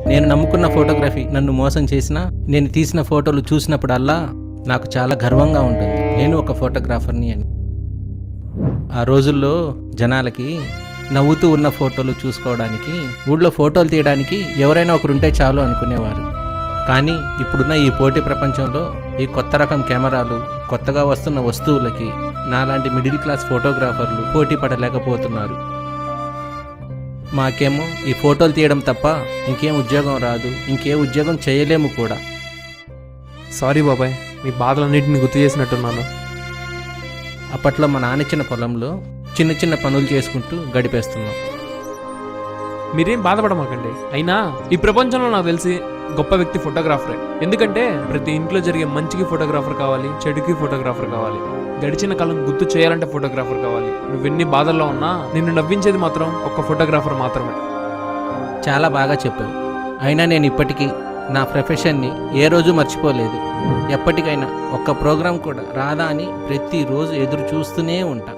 నేను నమ్ముకున్న ఫోటోగ్రఫీ నన్ను మోసం చేసినా నేను తీసిన ఫోటోలు చూసినప్పుడల్లా నాకు చాలా గర్వంగా ఉంటుంది నేను ఒక ఫోటోగ్రాఫర్ని అని. ఆ రోజుల్లో జనాలకి నవ్వుతూ ఉన్న ఫోటోలు చూసుకోవడానికి, ఊళ్ళో ఫోటోలు తీయడానికి ఎవరైనా ఒకరుంటే చాలు అనుకునేవారు. కానీ ఇప్పుడున్న ఈ పోటీ ప్రపంచంలో ఈ కొత్త రకం కెమెరాలు, కొత్తగా వస్తున్న వస్తువులకి నాలాంటి మిడిల్ క్లాస్ ఫోటోగ్రాఫర్లు పోటీ పడలేకపోతున్నారు. మాకేమో ఈ ఫోటోలు తీయడం తప్ప ఇంకేం ఉద్యోగం రాదు, ఇంకే ఉద్యోగం చేయలేము కూడా. సారీ బాబాయ్, మీ బాధలన్నింటిని గుర్తు చేసినట్టున్నాను. అప్పట్లో మా నానిచ్చిన పొలంలో చిన్న చిన్న పనులు చేసుకుంటూ గడిపేస్తున్నాం. మీరేం బాధపడమాకండి. అయినా ఈ ప్రపంచంలో నాకు తెలిసి గొప్ప వ్యక్తి ఫోటోగ్రాఫరే. ఎందుకంటే ప్రతి ఇంట్లో జరిగే మంచికి ఫోటోగ్రాఫర్ కావాలి, చెడుకి ఫోటోగ్రాఫర్ కావాలి, గడిచిన కాలం గుర్తు చేయాలంటే ఫోటోగ్రాఫర్ కావాలి. నువ్వెన్ని బాధల్లో ఉన్నా నిన్ను నవ్వించేది మాత్రం ఒక్క ఫోటోగ్రాఫర్ మాత్రమే. చాలా బాగా చెప్పావు. అయినా నేను ఇప్పటికీ నా ప్రొఫెషన్ని ఏ రోజు మర్చిపోలేదు. ఎప్పటికైనా ఒక్క ప్రోగ్రాం కూడా రాదా అని ప్రతిరోజు ఎదురు చూస్తూనే ఉంటా.